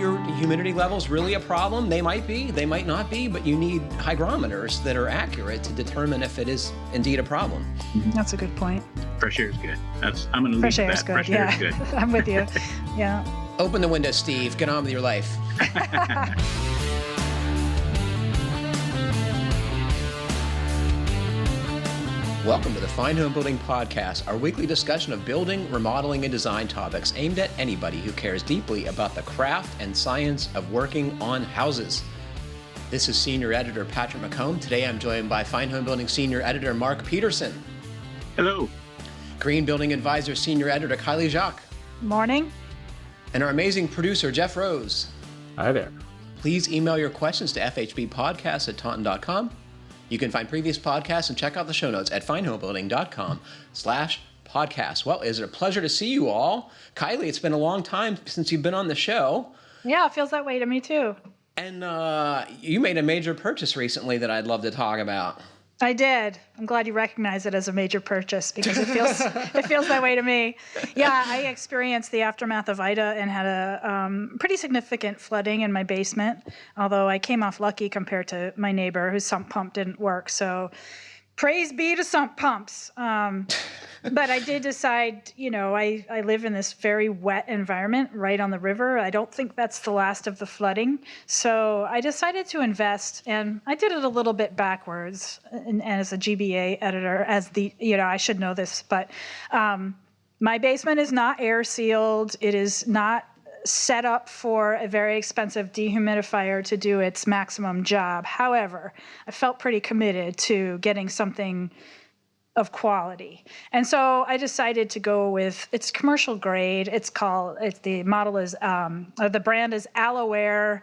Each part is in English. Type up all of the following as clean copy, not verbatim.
your humidity levels really a problem? They might be, they might not be, but you need hygrometers that are accurate to determine if it is indeed a problem. That's a good point. Fresh air is good. I'm going to leave Fresh it air at is that. good. Fresh Yeah, air is good. I'm with you. Yeah. Open the window, Steve. Get on with your life. Welcome to the Fine Homebuilding Podcast, our weekly discussion of building, remodeling, and design topics aimed at anybody who cares deeply about the craft and science of working on houses. This is Senior Editor Patrick McComb. Today I'm joined by Fine Homebuilding Senior Editor Mark Peterson. Hello. Green Building Advisor Senior Editor Kiley Jacques. Morning. And our amazing producer Jeff Rose. Hi there. Please email your questions to fhbpodcast@taunton.com. You can find previous podcasts and check out the show notes at finehomebuilding.com/podcast. Well, is it a pleasure to see you all? Kiley, it's been a long time since you've been on the show. Yeah, it feels that way to me too. And you made a major purchase recently that I'd love to talk about. I did. I'm glad you recognize it as a major purchase because it feels that way to me. Yeah, I experienced the aftermath of Ida and had a pretty significant flooding in my basement, although I came off lucky compared to my neighbor whose sump pump didn't work. So praise be to sump pumps. But I did decide, I live in this very wet environment right on the river. I don't think that's the last of the flooding. So I decided to invest, and I did it a little bit backwards. And as a GBA editor, I should know this, but my basement is not air sealed. It is not set up for a very expensive dehumidifier to do its maximum job. However, I felt pretty committed to getting something of quality. And so I decided to go with, it's commercial grade. The brand is Aloe.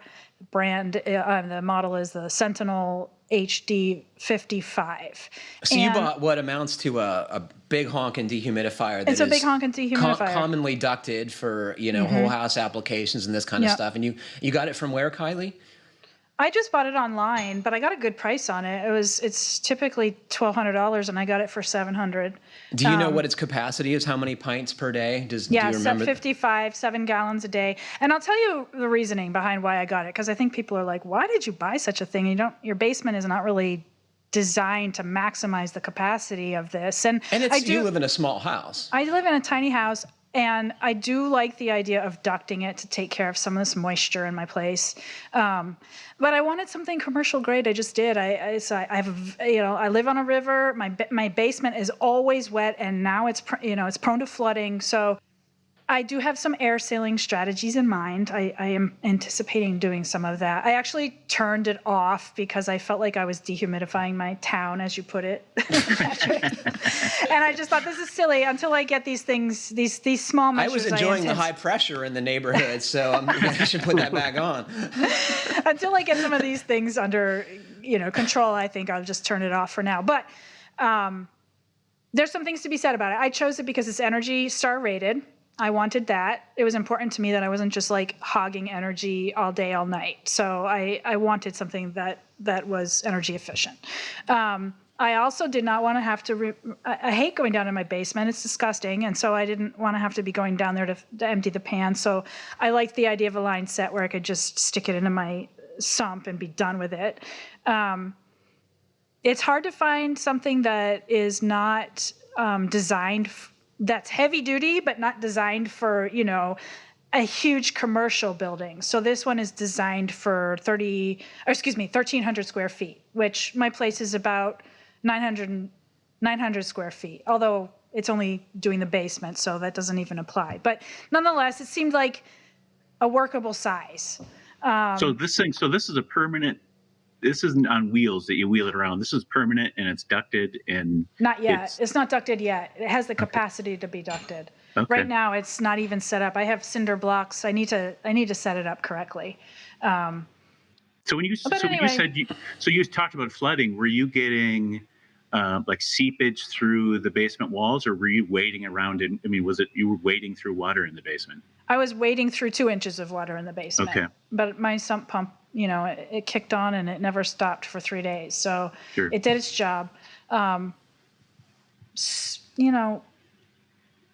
The model is the Sentinel HD 55. So you bought what amounts to a big honkin' dehumidifier. It's a big honkin' dehumidifier. Commonly ducted for, whole house applications and this kind of stuff. And you got it from where, Kiley? I just bought it online, but I got a good price on it. It's typically $1,200, and I got it for $700. Do you know what its capacity is? How many pints per day? Do you remember? 55, 7 gallons a day. And I'll tell you the reasoning behind why I got it, because I think people are like, "Why did you buy such a thing? Your basement is not really designed to maximize the capacity of this." And you live in a small house. I live in a tiny house. And I do like the idea of ducting it to take care of some of this moisture in my place. But I wanted something commercial grade. I just did. I live on a river. My basement is always wet, and now it's prone to flooding. So I do have some air sealing strategies in mind. I am anticipating doing some of that. I actually turned it off because I felt like I was dehumidifying my town, as you put it, Patrick. And I just thought, this is silly until I get these things, these small measures. I was enjoying the high pressure in the neighborhood, so I should put that back on. Until I get some of these things under control, I think I'll just turn it off for now. But there's some things to be said about it. I chose it because it's Energy Star rated. I wanted that. It was important to me that I wasn't just like hogging energy all day, all night. So I wanted something that was energy efficient. I also did not want to have to, I hate going down in my basement. It's disgusting. And so I didn't want to have to be going down there to empty the pan. So I liked the idea of a line set where I could just stick it into my sump and be done with it. It's hard to find something that is not designed that's heavy duty, but not designed for, a huge commercial building. So this one is designed for 1,300 square feet, which my place is about 900 square feet, although it's only doing the basement, so that doesn't even apply. But nonetheless, it seemed like a workable size. So this is a permanent. This isn't on wheels that you wheel it around. This is permanent, and it's ducted. And not yet. It's not ducted yet. It has the capacity to be ducted. Okay. Right now, it's not even set up. I have cinder blocks. I need to set it up correctly. So you talked about flooding. Were you getting like seepage through the basement walls, or were you wading around in? I mean, you were wading through water in the basement? I was wading through 2 inches of water in the basement. Okay. But my sump pump, it kicked on and it never stopped for 3 days. So It did its job.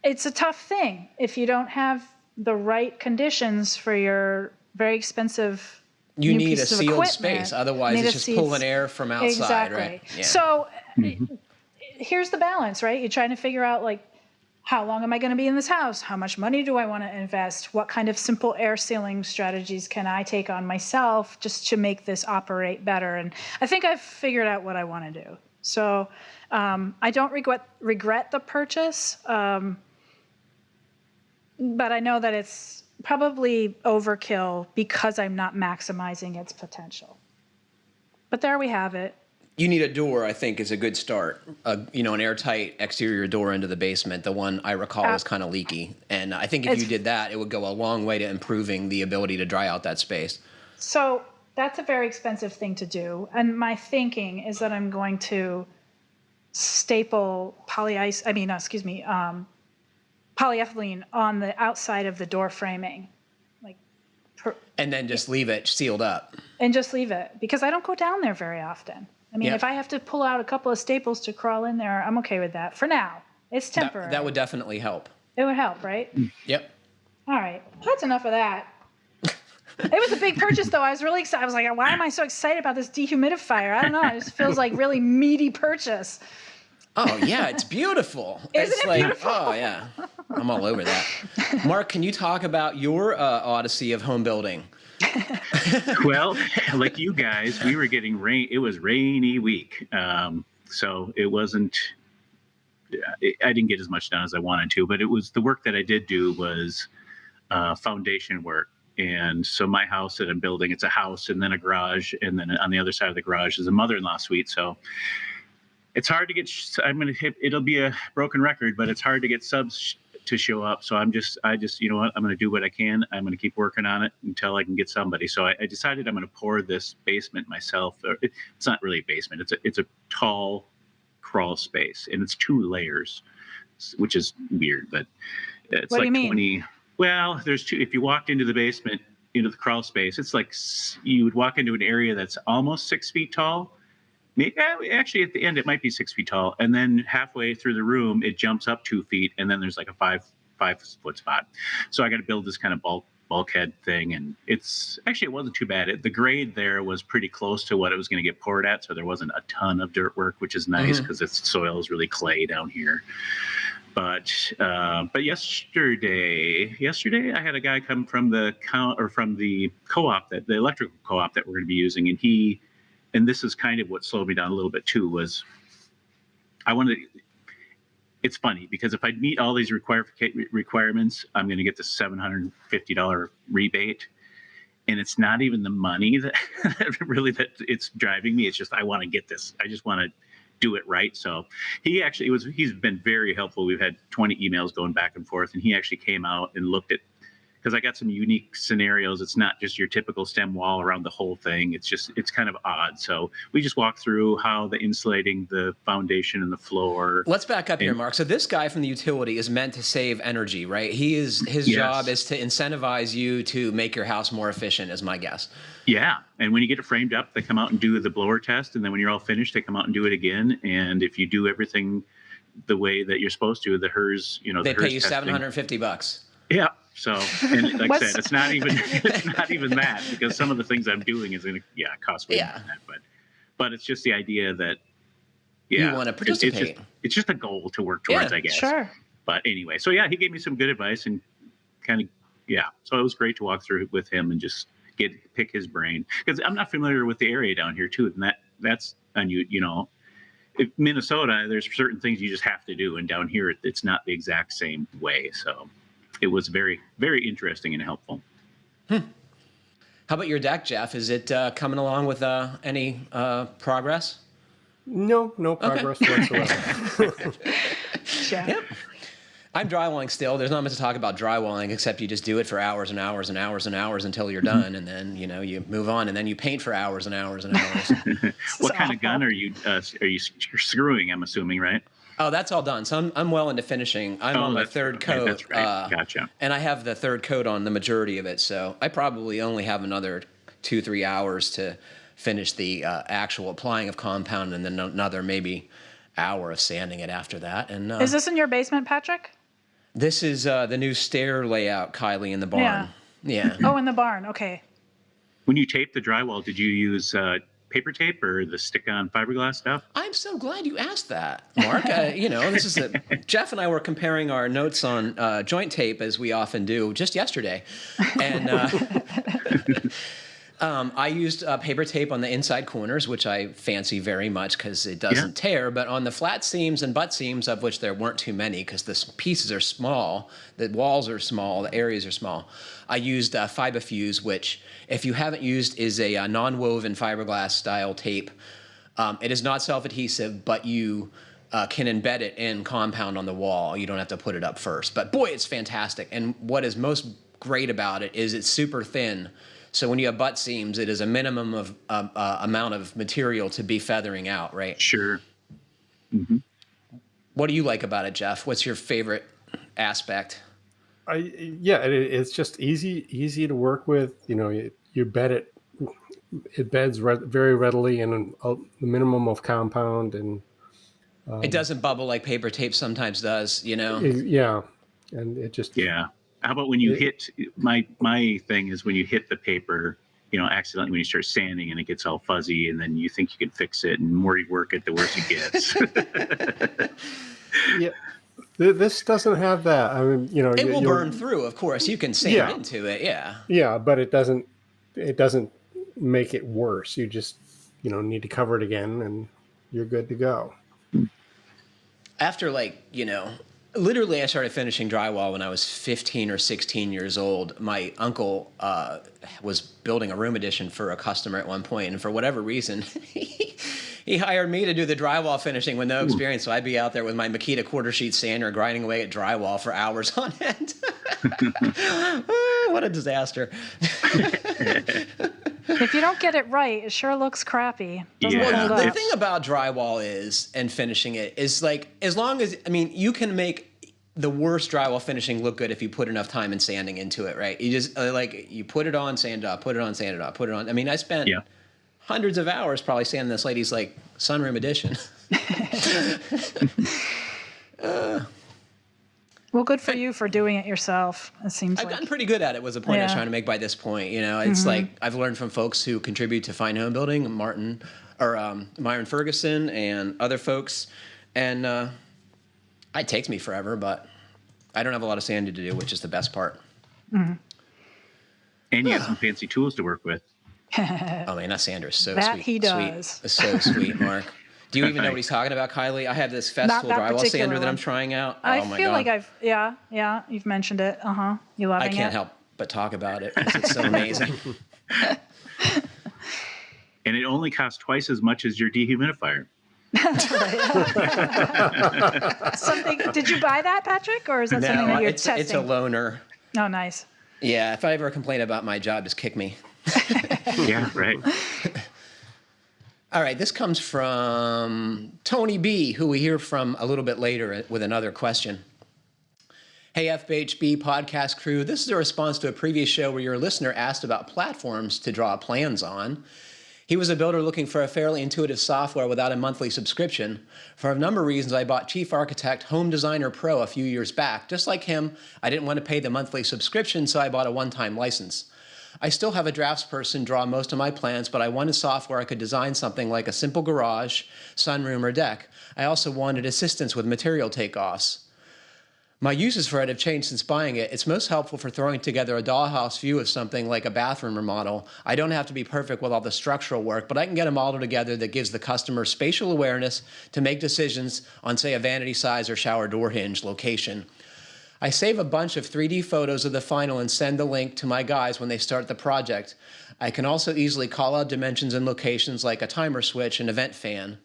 It's a tough thing if you don't have the right conditions for your very expensive. You new need a pieces of sealed equipment. space. Otherwise, it's just pulling air from outside, exactly. right? Yeah. So here's the balance, right? You're trying to figure out, like, how long am I going to be in this house? How much money do I want to invest? What kind of simple air sealing strategies can I take on myself just to make this operate better? And I think I've figured out what I want to do. So I don't regret the purchase, but I know that it's probably overkill because I'm not maximizing its potential. But there we have it. You need a door, I think, is a good start. An airtight exterior door into the basement. The one I recall was kind of leaky. And I think if you did that, it would go a long way to improving the ability to dry out that space. So that's a very expensive thing to do. And my thinking is that I'm going to staple polyethylene on the outside of the door framing. And then just leave it sealed up. And just leave it, because I don't go down there very often. I mean, if I have to pull out a couple of staples to crawl in there, I'm okay with that. For now, it's temporary. That would definitely help. It would help, right? Yep. All right. That's enough of that. It was a big purchase, though. I was really excited. I was like, why am I so excited about this dehumidifier? I don't know. It just feels like really meaty purchase. Oh, yeah. It's beautiful. Isn't it beautiful? Oh, yeah. I'm all over that. Mark, can you talk about your odyssey of home building? Well, like you guys, we were getting rain. It was rainy week. So it wasn't, I didn't get as much done as I wanted to, but it was the work that I did do was foundation work. And so my house that I'm building, it's a house and then a garage. And then on the other side of the garage is a mother-in-law suite. So it's hard to get, it'll be a broken record, but it's hard to get subs to show up. So I just, you know what, I'm going to do what I can. I'm going to keep working on it until I can get somebody. So I decided I'm going to pour this basement myself. It's not really a basement. It's a tall crawl space, and it's 2 layers, which is weird, but it's what like do you 20. mean? Well, there's 2. If you walked into the basement, into the crawl space, it's like you would walk into an area that's almost 6 feet tall. Actually, at the end, it might be 6 feet tall. And then halfway through the room, it jumps up 2 feet. And then there's like a 5-foot spot. So I got to build this kind of bulkhead thing. And it wasn't too bad. The grade there was pretty close to what it was going to get poured at. So there wasn't a ton of dirt work, which is nice because its soil is really clay down here. But yesterday I had a guy come from the co-op, the electrical co-op that we're going to be using. And this is kind of what slowed me down a little bit too, was it's funny because if I meet all these requirements, I'm going to get the $750 rebate. And it's not even the money that it's driving me. It's just, I want to get this. I just want to do it right. So he's been very helpful. We've had 20 emails going back and forth, and he actually came out and looked at, because I got some unique scenarios. It's not just your typical stem wall around the whole thing. It's kind of odd. So we just walked through how the insulating the foundation and the floor. Let's back up here, Mark. So this guy from the utility is meant to save energy, right? His job is to incentivize you to make your house more efficient, is my guess. Yeah. And when you get it framed up, they come out and do the blower test. And then when you're all finished, they come out and do it again. And if you do everything the way that you're supposed to, they pay you $750. Yeah. So, and like I said, it's not even that, because some of the things I'm doing is going to cost way more than that. But it's just the idea that you want to participate. It's just a goal to work towards, I guess. Sure. But anyway, so he gave me some good advice and kind of So it was great to walk through with him and just pick his brain, because I'm not familiar with the area down here too, and that's unusual. Minnesota, there's certain things you just have to do, and down here it's not the exact same way. So it was very, very interesting and helpful. How about your deck, Jeff? Is it coming along with any progress? No progress whatsoever. Yep. I'm drywalling still. There's not much to talk about drywalling, except you just do it for hours and hours and hours and hours until you're done, and then you move on, and then you paint for hours and hours and hours. What kind of gun are you screwing? I'm assuming, right? Oh, that's all done. So I'm well into finishing. I'm on my third coat. That's right. Gotcha. And I have the third coat on the majority of it, so I probably only have another 2-3 hours to finish the actual applying of compound, and then another maybe hour of sanding it after that. And is this in your basement, Patrick? This is the new stair layout, Kiley, in the barn. Yeah. Oh, in the barn. Okay. When you taped the drywall, did you use paper tape or the stick-on fiberglass stuff? I'm so glad you asked that, Mark. This is Jeff and I were comparing our notes on joint tape, as we often do, just yesterday. And I used paper tape on the inside corners, which I fancy very much because it doesn't tear. But on the flat seams and butt seams, of which there weren't too many because the pieces are small, the walls are small, the areas are small, I used Fibofuse, which, if you haven't used, is a non-woven fiberglass style tape. It is not self-adhesive, but you can embed it in compound on the wall. You don't have to put it up first. But boy, it's fantastic. And what is most great about it is it's super thin. So when you have butt seams, it is a minimum of amount of material to be feathering out, right? Sure. Mm-hmm. What do you like about it, Jeff? What's your favorite aspect? It's just easy to work with. You bed it. It beds very readily in a minimum of compound, and it doesn't bubble like paper tape sometimes does. Yeah, and it just How about when you hit my thing is when you hit the paper, accidentally when you start sanding and it gets all fuzzy, and then you think you can fix it, and the more you work it, the worse it gets. Yeah. This doesn't have that. I mean, it will burn through. Of course, you can sand into it. Yeah. Yeah, but it doesn't make it worse. You just need to cover it again, and you're good to go. After literally, I started finishing drywall when I was 15 or 16 years old. My uncle was building a room addition for a customer at one point, and for whatever reason, he hired me to do the drywall finishing with no experience. So I'd be out there with my Makita quarter sheet sander grinding away at drywall for hours on end. What a disaster. If you don't get it right, it sure looks crappy. Doesn't hold up. The thing about drywall and finishing it is as long as, you can make the worst drywall finishing look good if you put enough time and sanding into it, right? You just you put it on, sand it up, put it on, sand it up, put it on. I spent hundreds of hours probably sanding this lady's sunroom addition. Well, good for you for doing it yourself. It seems I've gotten pretty good at it, was the point I was trying to make by this point. It's I've learned from folks who contribute to Fine Homebuilding, Myron Ferguson and other folks. And it takes me forever, but I don't have a lot of sanding to do, which is the best part. Mm-hmm. And you have some fancy tools to work with. Oh, man, that sander is so sweet. That he does. Sweet. So sweet, Mark. Do you even know what he's talking about, Kylie? I have this Festival drywall sander that I'm trying out. I feel like you've mentioned it. You loving it? I can't help but talk about it because it's so amazing. And it only costs twice as much as your dehumidifier. Did you buy that, Patrick, or is that something that you're testing? It's a loaner. Oh, nice. Yeah, if I ever complain about my job, just kick me. Yeah, right. All right, this comes from Tony B., who we hear from a little bit later with another question. Hey, FHB podcast crew, this is a response to a previous show where your listener asked about platforms to draw plans on. He was a builder looking for a fairly intuitive software without a monthly subscription. For a number of reasons, I bought Chief Architect Home Designer Pro a few years back. Just like him, I didn't want to pay the monthly subscription, so I bought a one-time license. I still have a draftsperson draw most of my plans, but I wanted software I could design something like a simple garage, sunroom, or deck. I also wanted assistance with material takeoffs. My uses for it have changed since buying it. It's most helpful for throwing together a dollhouse view of something like a bathroom remodel. I don't have to be perfect with all the structural work, but I can get a model together that gives the customer spatial awareness to make decisions on, say, a vanity size or shower door hinge location. I save a bunch of 3D photos of the final and send the link to my guys when they start the project. I can also easily call out dimensions and locations like a timer switch and a vent fan.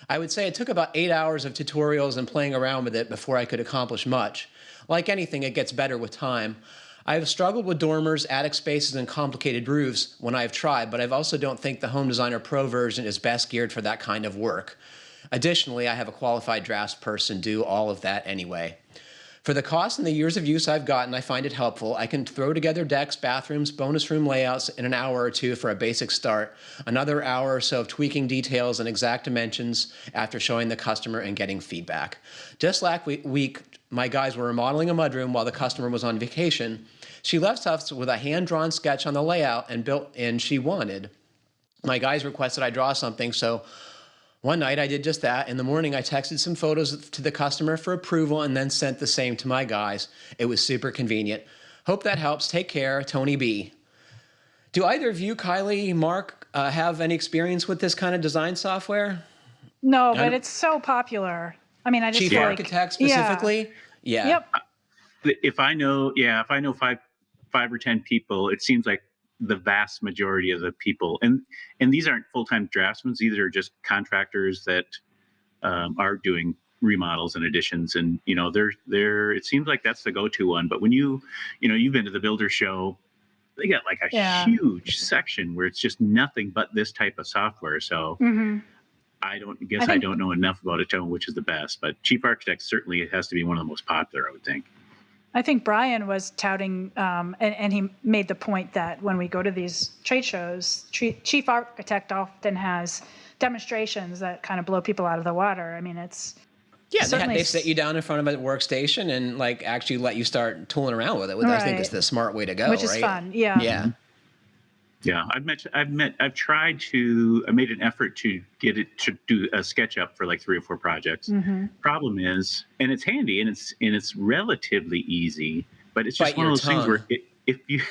I would say it took about 8 hours of tutorials and playing around with it before I could accomplish much. Like anything, it gets better with time. I have struggled with dormers, attic spaces, and complicated roofs when I have tried, but I also don't think the Home Designer Pro version is best geared for that kind of work. Additionally, I have a qualified draftsperson do all of that anyway. For the cost and the years of use I've gotten, I find it helpful. I can throw together decks, bathrooms, bonus room layouts in an hour or two for a basic start, another hour or so of tweaking details and exact dimensions after showing the customer and getting feedback. Just last week, my guys were remodeling a mudroom while the customer was on vacation. She left us with a hand-drawn sketch on the layout and built in she wanted. My guys requested I draw something, so one night I did just that. In the morning, I texted some photos to the customer for approval and then sent the same to my guys. It was super convenient. Hope that helps. Take care, Tony B. Do either of you, Kiley, Mark, have any experience with this kind of design software? No, but it's so popular. I mean, I just Chief feel architect specifically? Yeah. Yep. If I know five or 10 people, it seems like the vast majority of the people, and these aren't full-time draftsmen, these are just contractors that are doing remodels and additions, and they're it seems like that's the go-to one. But when you've been to the builder show, they got like a huge section where it's just nothing but this type of software. So I don't know enough about it to know which is the best, but Chief Architect certainly has to be one of the most popular, I would think. I think Brian was touting, and he made the point that when we go to these trade shows, Chief Architect often has demonstrations that kind of blow people out of the water. I mean, it's they sit you down in front of a workstation and like actually let you start tooling around with it, which I think is the smart way to go. Which is fun, yeah. Yeah, I made an effort to get it to do a SketchUp for like 3 or 4 projects. Problem is, and it's handy and it's relatively easy, but it's just one of those things where if you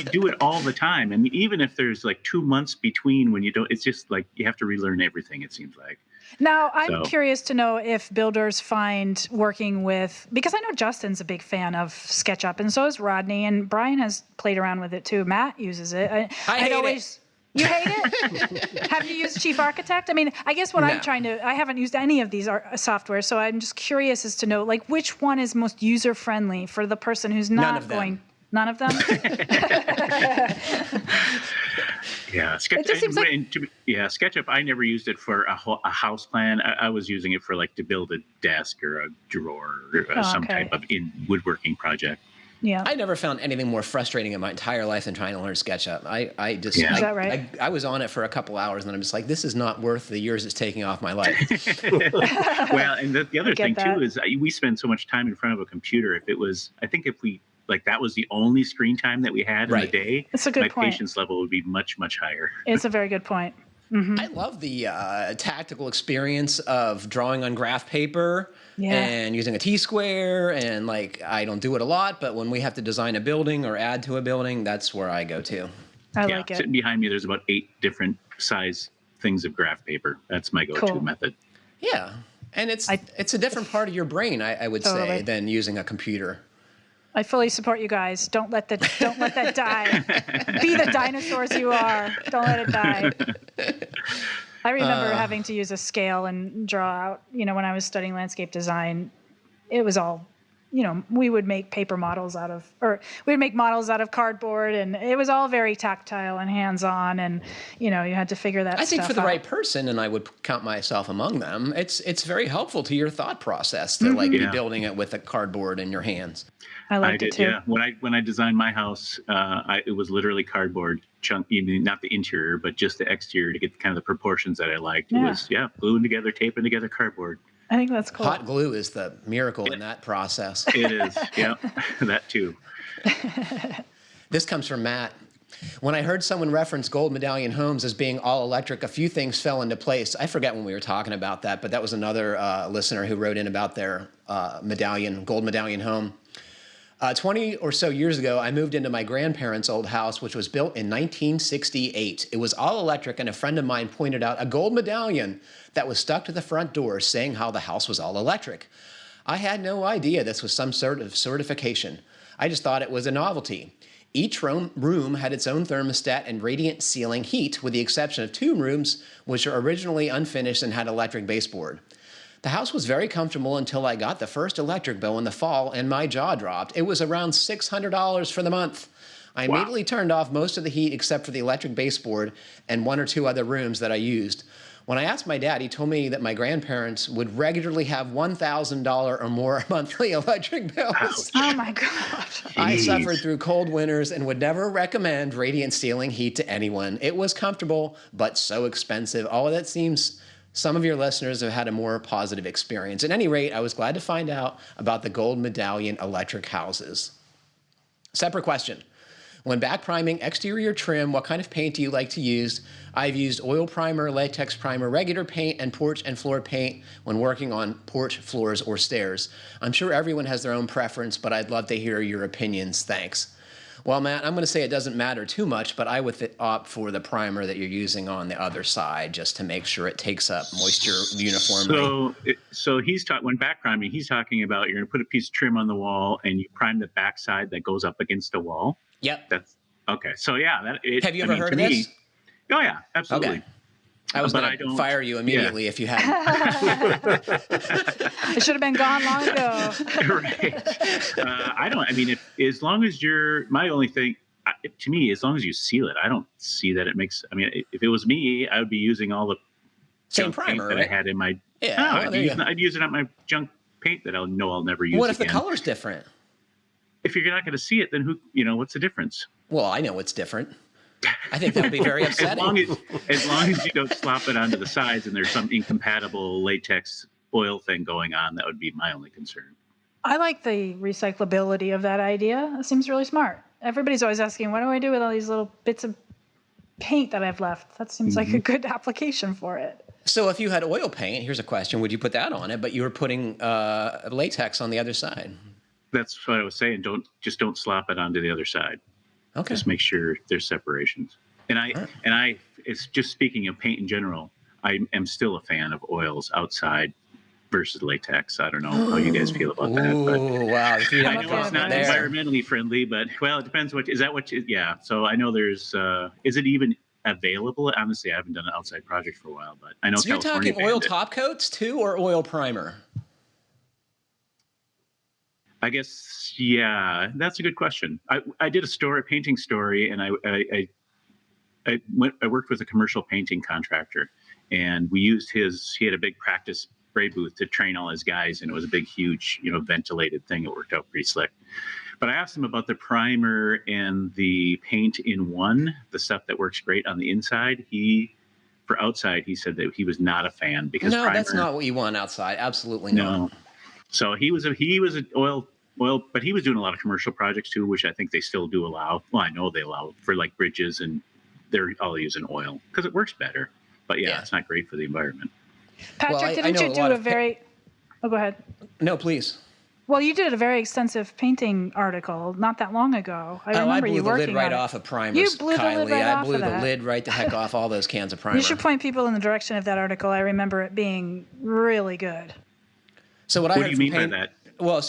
do it all the time, and even if there's like 2 months between when you don't, it's just like you have to relearn everything, it seems like. Now, I'm curious to know if builders find working with, because I know Justin's a big fan of SketchUp, and so is Rodney, and Brian has played around with it too. Matt uses it. I hate it. You hate it? Have you used Chief Architect? I mean, I guess what I haven't used any of these software, so I'm just curious as to know, like, which one is most user-friendly for the person who's not going... None of them? Yeah, SketchUp. I never used it for a house plan. I was using it for like to build a desk or a drawer or some type of woodworking project. Yeah, I never found anything more frustrating in my entire life than trying to learn SketchUp. Is that right? I was on it for a couple hours, and then I'm just like, this is not worth the years it's taking off my life. Well, and the other thing too is we spend so much time in front of a computer. Like that was the only screen time that we had in the day, that's a good point. Patience level would be much, much higher. It's a very good point. I love the tactical experience of drawing on graph paper and using a T-square. And like, I don't do it a lot, but when we have to design a building or add to a building, that's where I go to. I like it. Sitting behind me, there's about 8 different size things of graph paper. That's my go-to method. Yeah. And it's a different part of your brain, I would say, than using a computer. I fully support you guys. Don't let that die. Be the dinosaurs you are. Don't let it die. I remember having to use a scale and draw out, when I was studying landscape design, it was all, we would make models out of cardboard, and it was all very tactile and hands-on, and, you had to figure that stuff out. I think for the right person, and I would count myself among them, it's very helpful to your thought process to be building it with a cardboard in your hands. I liked it too. Yeah, when I designed my house, it was literally cardboard chunk, not the interior, but just the exterior to get kind of the proportions that I liked. It was gluing together, taping together cardboard. I think that's cool. Hot glue is the miracle in that process. It is, yeah, that too. This comes from Matt. When I heard someone reference Gold Medallion homes as being all electric, a few things fell into place. I forget when we were talking about that, but that was another listener who wrote in about their Gold Medallion home. 20 or so years ago, I moved into my grandparents' old house, which was built in 1968. It was all electric, and a friend of mine pointed out a gold medallion that was stuck to the front door saying how the house was all electric. I had no idea this was some sort of certification. I just thought it was a novelty. Each room had its own thermostat and radiant ceiling heat, with the exception of 2 rooms, which were originally unfinished and had electric baseboard. The house was very comfortable until I got the first electric bill in the fall, and my jaw dropped. It was around $600 for the month. I immediately turned off most of the heat except for the electric baseboard and 1 or 2 other rooms that I used. When I asked my dad, he told me that my grandparents would regularly have $1,000 or more monthly electric bills. Oh my God. I suffered through cold winters and would never recommend radiant ceiling heat to anyone. It was comfortable, but so expensive. Oh, that seems Some of your listeners have had a more positive experience. At any rate, I was glad to find out about the Gold Medallion electric houses. Separate question. When back priming exterior trim, what kind of paint do you like to use? I've used oil primer, latex primer, regular paint, and porch and floor paint when working on porch, floors, or stairs. I'm sure everyone has their own preference, but I'd love to hear your opinions. Thanks. Well, Matt, I'm going to say it doesn't matter too much, but I would opt for the primer that you're using on the other side just to make sure it takes up moisture uniformly. So he's talking, when back priming, he's talking about you're going to put a piece of trim on the wall and you prime the back side that goes up against the wall. Yep. That's okay. So yeah, have you ever heard of this? Oh yeah, absolutely. Okay. I was going to fire you immediately if you hadn't. It should have been gone long ago. Right. As long as my only thing, to me, as long as you seal it, I don't see that it makes, if it was me, I would be using all the same junk primer paint that I had in my, I'd use it on my junk paint that I'll never use What if again. the color's different? If you're not going to see it, then what's the difference? Well, I know what's different. I think that would be very upsetting. as long as you don't slop it onto the sides and there's some incompatible latex oil thing going on, that would be my only concern. I like the recyclability of that idea. It seems really smart. Everybody's always asking, what do I do with all these little bits of paint that I've left? That seems like a good application for it. So if you had oil paint, here's a question, would you put that on it, but you were putting latex on the other side? That's what I was saying. Don't slop it onto the other side. Okay. Just make sure there's separations. It's just speaking of paint in general, I am still a fan of oils outside versus latex. I don't know how you guys feel about that. But wow. I know it's not environmentally friendly, but it depends yeah. So I know there's, is it even available? Honestly, I haven't done an outside project for a while, but I know so California. You're talking oil top coats too, or oil primer? I guess, yeah, that's a good question. I did a painting story, and I worked with a commercial painting contractor, and we used he had a big practice spray booth to train all his guys, and it was a big, huge, ventilated thing. It worked out pretty slick. But I asked him about the primer and the paint in one, the stuff that works great on the inside. For outside, he said that he was not a fan because primer, that's not what you want outside. Absolutely not. No. So he was an oil, but he was doing a lot of commercial projects too, which I think they still do allow. Well, I know they allow for like bridges, and they're all using oil because it works better. But yeah, it's not great for the environment. Patrick, didn't you do a very? Oh, go ahead. No, please. Well, you did a very extensive painting article not that long ago. I remember you working on it. I blew the lid right off of primers, You blew the lid right off of that. I blew the lid right the heck off all those cans of primer. You should point people in the direction of that article. I remember it being really good. So what do you mean by that? Well,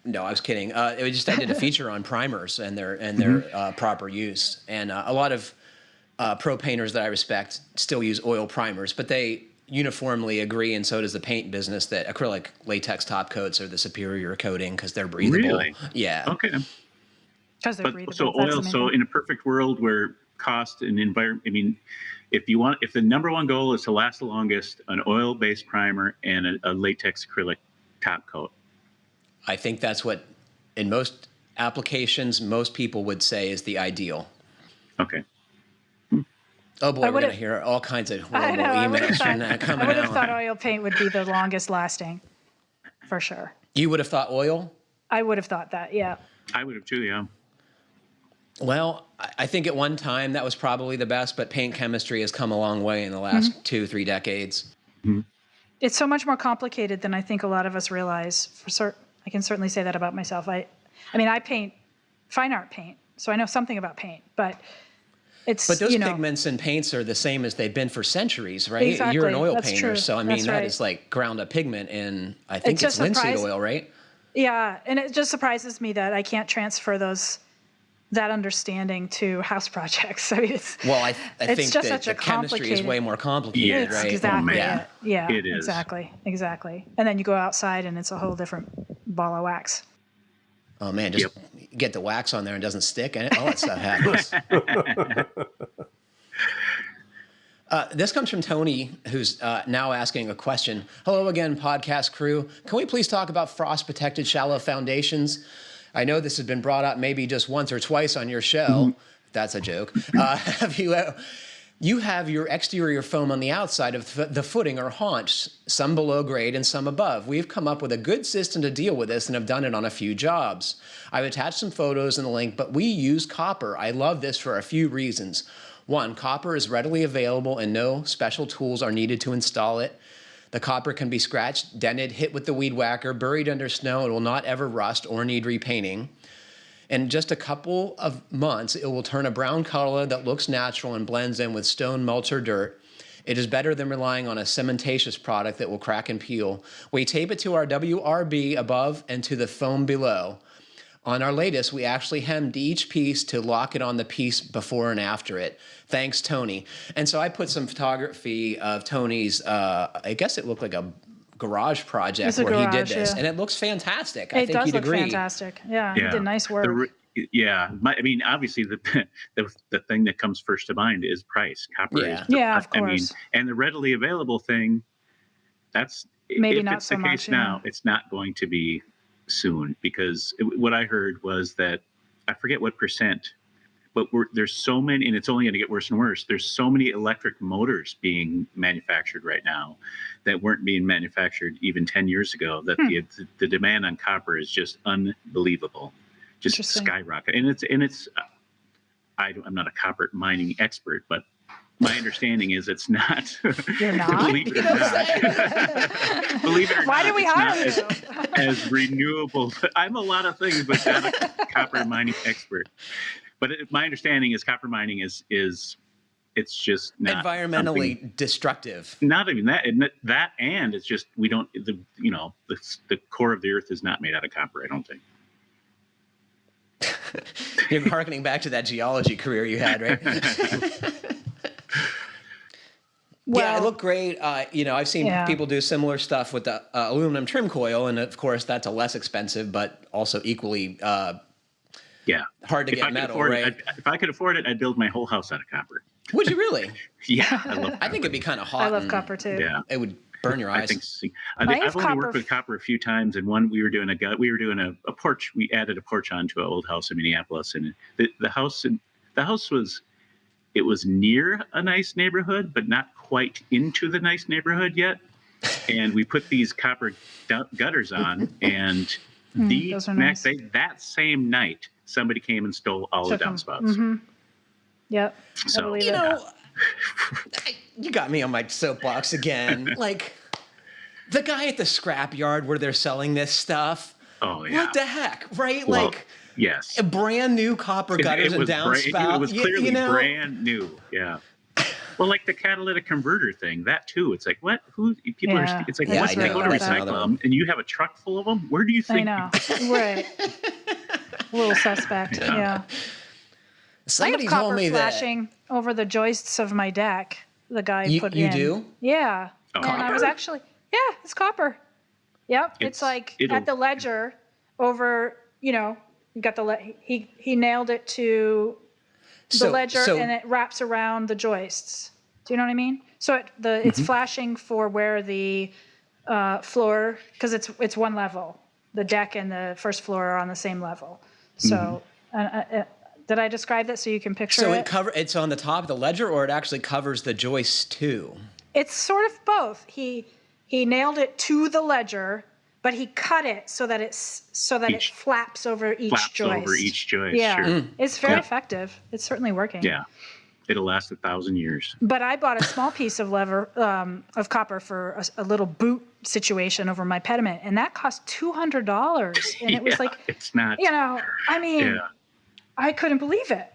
no, I was kidding. I did a feature on primers and their proper use, and a lot of pro painters that I respect still use oil primers, but they uniformly agree, and so does the paint business, that acrylic latex top coats are the superior coating because they're breathable. Really? Yeah. Okay. Because they're breathable. So oil. So in a perfect world where cost and environment, if the number one goal is to last the longest, an oil-based primer and a latex acrylic top coat. I think that's what, in most applications, most people would say is the ideal. Okay. Oh boy, we're going to hear all kinds of horrible emails from that coming out. I would have thought oil paint would be the longest lasting, for sure. You would have thought oil? I would have thought that, yeah. I would have too, yeah. Well, I think at one time that was probably the best, but paint chemistry has come a long way in the last 2-3 decades. Mm-hmm. It's so much more complicated than I think a lot of us realize. I can certainly say that about myself. I paint fine art paint, so I know something about paint, but it's, but those pigments and paints are the same as they've been for centuries, right? Exactly. You're an oil That's painter, true. so that is like ground up pigment in, I think it's linseed oil, right? Yeah, and it just surprises me that I can't transfer that understanding to house projects. I think that the chemistry is way more complicated, right? Exactly. Yeah, it is. Exactly. And then you go outside and it's a whole different ball of wax. Oh man, just get the wax on there and it doesn't stick, and all that stuff happens. This comes from Tony, who's now asking a question. Hello again, podcast crew. Can we please talk about frost-protected shallow foundations? I know this has been brought up maybe just once or twice on your show. That's a joke. You have your exterior foam on the outside of the footing or haunch, some below grade and some above. We've come up with a good system to deal with this and have done it on a few jobs. I've attached some photos in the link, but we use copper. I love this for a few reasons. One, copper is readily available and no special tools are needed to install it. The copper can be scratched, dented, hit with the weed whacker, buried under snow. It will not ever rust or need repainting. In just a couple of months, it will turn a brown color that looks natural and blends in with stone, mulch, or dirt. It is better than relying on a cementatious product that will crack and peel. We tape it to our WRB above and to the foam below. On our latest, we actually hemmed each piece to lock it on the piece before and after it. Thanks, Tony. And so I put some photography of Tony's, I guess it looked like a garage project where he did this, and it looks fantastic. I think he'd agree. Fantastic. Yeah, he did nice work. I mean, obviously, the thing that comes first to mind is price. Copper is of course. I mean, and the readily available thing, that's maybe if not it's so the case much now. It's not going to be soon, because what I heard was that, I forget what percent, but there's so many, and it's only going to get worse and worse. There's so many electric motors being manufactured right now that weren't being manufactured even 10 years ago, that the demand on copper is just unbelievable, just skyrocket. And it's I'm not a copper mining expert, but my understanding is it's not. You're not? Believe it or not. Believe it or Why not, did we hire you? As renewable. I'm a lot of things, but not a copper mining expert. But my understanding is copper mining is it's just not environmentally destructive. Not even that, and it's just we don't the core of the earth is not made out of copper. I don't think. You're harkening back to that geology career you had, right? Well, it looked great. I've seen people do similar stuff with the aluminum trim coil, and of course that's a less expensive, but also equally hard to get metal, right? If I could afford it, I'd build my whole house out of copper. Would you really? Yeah, I love copper. I think it'd be kind of hot. I love copper too. Yeah, it would burn your eyes. I've only worked with copper a few times, and one we were doing a porch. We added a porch onto an old house in Minneapolis, and the house was near a nice neighborhood, but not quite into the nice neighborhood yet. And we put these copper gutters on, and that same night, somebody came and stole all the downspouts. Mm-hmm. Yep. So you got me on my soapbox again. Like the guy at the scrap yard where they're selling this stuff. Oh yeah. What the heck, right? Well, like yes, a brand new copper gutters and downspout. It was clearly brand new. Yeah. Well, like the catalytic converter thing, that too. It's like, what? Who? People are. It's like, what? They go to recycle them, and you have a truck full of them. Where do you think? I know. Right. A little suspect. Yeah. Somebody I have told me copper flashing over the joists of my deck. The guy put in. You do? Yeah. Oh. And I was actually, it's copper. Yep. It's like at the ledger over, you got he nailed it to the ledger, and it wraps around the joists. Do you know what I mean? So it's flashing for where the floor, because it's one level. The deck and the first floor are on the same level. So did I describe that so you can picture it? So it's on the top of the ledger, or it actually covers the joists too? It's sort of both. He nailed it to the ledger, but he cut it so that it flaps over each joist. Yeah, sure. It's very effective. It's certainly working. Yeah, it'll last 1,000 years. But I bought a small piece of of copper for a little boot situation over my pediment, and that cost $200. And it was like, it's not. I couldn't believe it.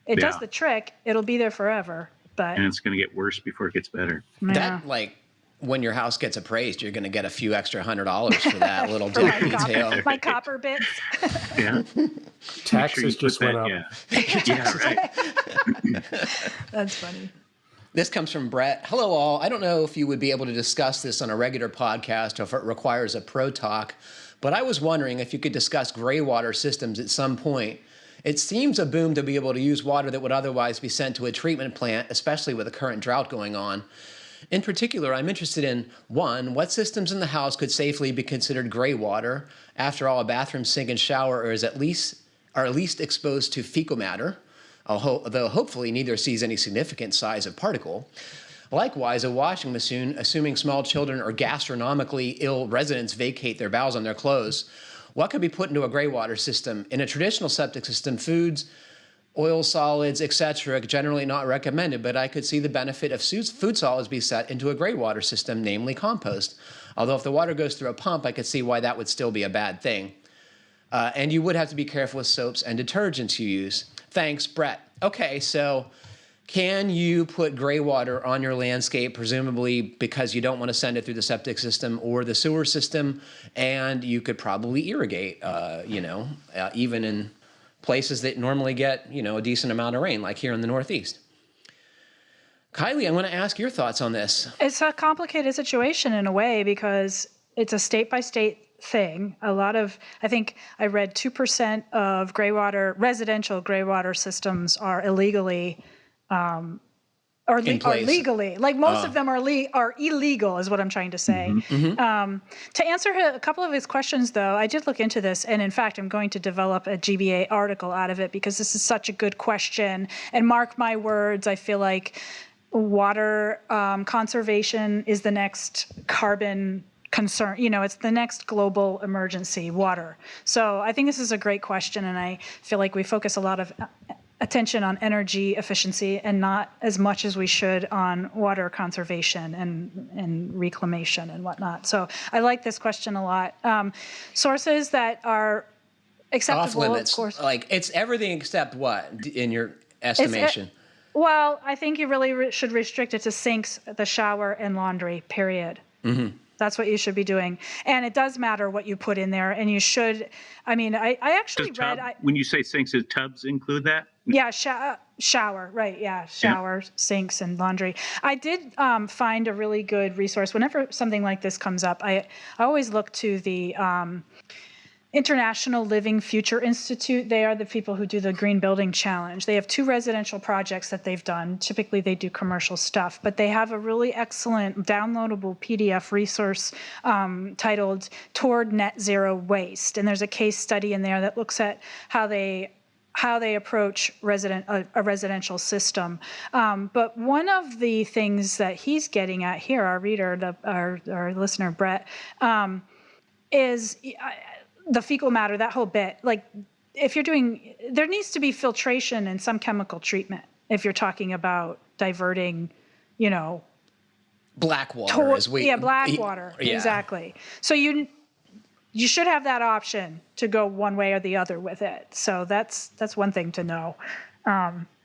It does the trick. It'll be there forever. And it's going to get worse before it gets better. Yeah. That, when your house gets appraised, you're going to get a few extra $100 for that little detail. My copper bits. Yeah. Taxes just went up. Yeah, right. That's funny. This comes from Brett. Hello, all. I don't know if you would be able to discuss this on a regular podcast or if it requires a pro talk, but I was wondering if you could discuss Greywater systems at some point. It seems a boom to be able to use water that would otherwise be sent to a treatment plant, especially with the current drought going on. In particular, I'm interested in, one, what systems in the house could safely be considered gray water? After all, a bathroom sink and shower are at least exposed to fecal matter. although hopefully neither sees any significant size of particle. Likewise, a washing machine, assuming small children or gastronomically ill residents vacate their bowels on their clothes, what could be put into a Greywater system? In a traditional septic system, foods, oil solids, etc., generally not recommended, but I could see the benefit of food solids be set into a Greywater system, namely compost. Although if the water goes through a pump, I could see why that would still be a bad thing. And you would have to be careful with soaps and detergents you use. Thanks, Brett. Okay, so can you put Greywater on your landscape, presumably because you don't want to send it through the septic system or the sewer system, and you could probably irrigate, even in places that normally get, a decent amount of rain, like here in the Northeast. Kylie, I want to ask your thoughts on this. It's a complicated situation in a way because it's a state-by-state thing. I think I read 2% of residential Greywater systems are illegally are legally, like most of them are illegal is what I'm trying to say. To answer a couple of his questions, though, I did look into this, and in fact, I'm going to develop a GBA article out of it because this is such a good question. And mark my words, I feel like water conservation is the next carbon concern. It's the next global emergency, water. So I think this is a great question, and I feel like we focus a lot of attention on energy efficiency and not as much as we should on water conservation and reclamation and whatnot. So I like this question a lot. Sources that are acceptable, off limits, of course. Like it's everything except what in your estimation? Well, I think you really should restrict it to sinks, the shower, and laundry, period. That's what you should be doing. And it does matter what you put in there. And you should, I actually read. When you say sinks, does tubs include that? Yeah, shower, right. Yeah, shower, sinks, and laundry. I did find a really good resource. Whenever something like this comes up, I always look to the International Living Future Institute. They are the people who do the Green Building Challenge. They have 2 residential projects that they've done. Typically, they do commercial stuff, but they have a really excellent downloadable PDF resource titled Toward Net Zero Waste. And there's a case study in there that looks at how they approach a residential system. But one of the things that he's getting at here, our reader, our listener, Brett, is the fecal matter, that whole bit. Like, there needs to be filtration and some chemical treatment if you're talking about diverting, black water, black water, exactly. So you should have that option to go one way or the other with it. So that's one thing to know.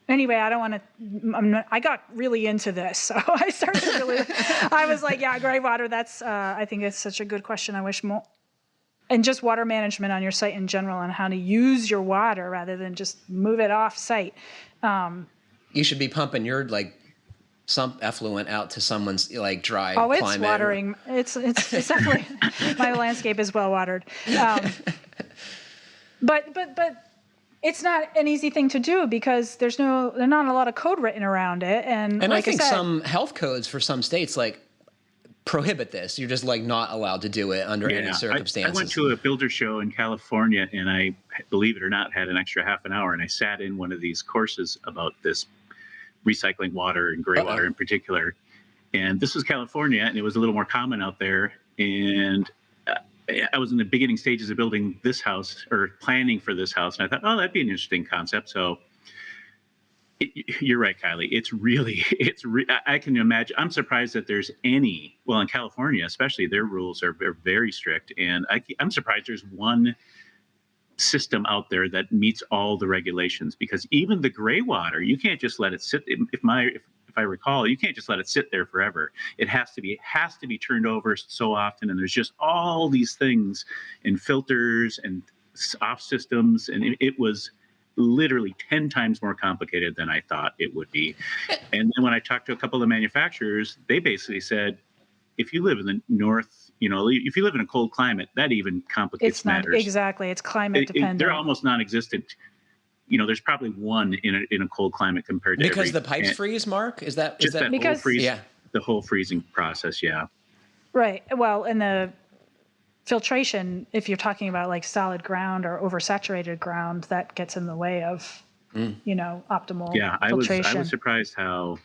Anyway, I got really into this. So I was like, yeah, Greywater, I think it's such a good question. I wish more. And just water management on your site in general and how to use your water rather than just move it off site. You should be pumping your some effluent out to someone's dry climate. It's watering. It's definitely, my landscape is well watered. But it's not an easy thing to do because there's not a lot of code written around it. And I think some health codes for some states prohibit this. You're just not allowed to do it under any circumstances. I went to a builder show in California, and I, believe it or not, had an extra half an hour, and I sat in one of these courses about this recycling water and Greywater in particular. And this was California, and it was a little more common out there. And I was in the beginning stages of building this house or planning for this house, and I thought, that'd be an interesting concept. So you're right, Kylie. I can imagine. I'm surprised that there's any. Well, in California, especially, their rules are very strict, and I'm surprised there's one system out there that meets all the regulations. Because even the Greywater, you can't just let it sit. If I recall, you can't just let it sit there forever. It has to be turned over so often, and there's just all these things and filters and off systems, and it was literally 10 times more complicated than I thought it would be. And then when I talked to a couple of manufacturers, they basically said, if you live in the north, if you live in a cold climate, that even complicates matters. Exactly. It's climate dependent. They're almost non-existent. There's probably one in a cold climate compared to because the pipes freeze, Mark? Is that because the whole freezing process? Yeah. Right. Well, and the filtration, if you're talking about solid ground or oversaturated ground, that gets in the way of optimal Yeah, I filtration. was surprised how,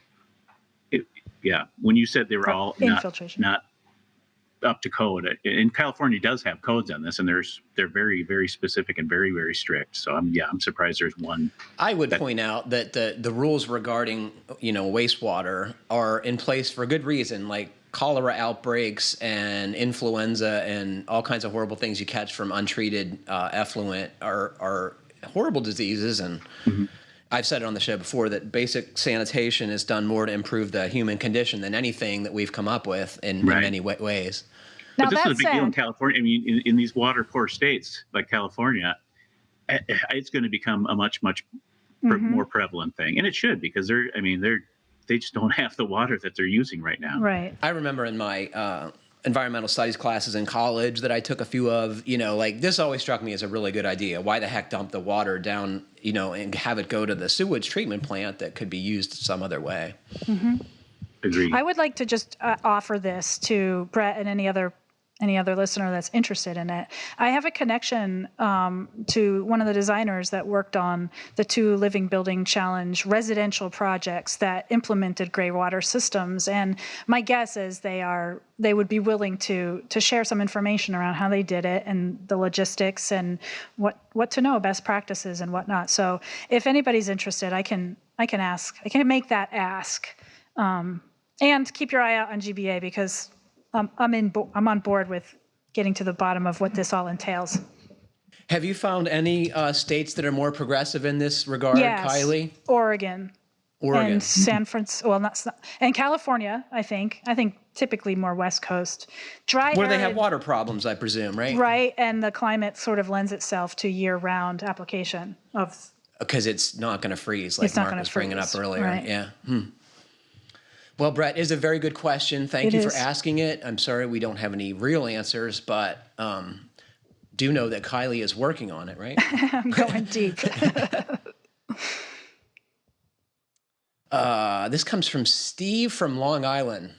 when you said they were all infiltration. not up to code. And California does have codes on this, and they're very, very specific and very, very strict. So I'm surprised there's one. I would point out that the rules regarding wastewater are in place for a good reason, like cholera outbreaks and influenza and all kinds of horrible things you catch from untreated effluent are horrible diseases. And I've said it on the show before that basic sanitation has done more to improve the human condition than anything that we've come up with in many ways. Now, but this is a big deal in California. I mean, in these water poor states like California, it's going to become a much more prevalent thing, and it should, because they just don't have the water that they're using right now. Right. I remember in my environmental studies classes in college that I took a few of, this always struck me as a really good idea. Why the heck dump the water down, and have it go to the sewage treatment plant that could be used some other way? Agreed. I would like to just offer this to Brett and any other listener that's interested in it. I have a connection to one of the designers that worked on the 2 Living Building Challenge residential projects that implemented Greywater systems. And my guess is they would be willing to share some information around how they did it and the logistics and what to know, best practices and whatnot. So if anybody's interested, I can ask. I can make that ask. And keep your eye out on GBA, because I'm on board with getting to the bottom of what this all entails. Have you found any states that are more progressive in this regard, Kiley? Oregon. And San Francisco. Well, and California. I think typically more West Coast. Where they have water problems, I presume, right? Right, and the climate sort of lends itself to year-round application of. Because it's not going to freeze, like Mark was bringing up earlier. Right. Yeah. Well, Brett, is a very good question. Thank you for asking it. I'm sorry we don't have any real answers, but do know that Kiley is working on it, right? I'm going deep. This comes from Steve from Long Island.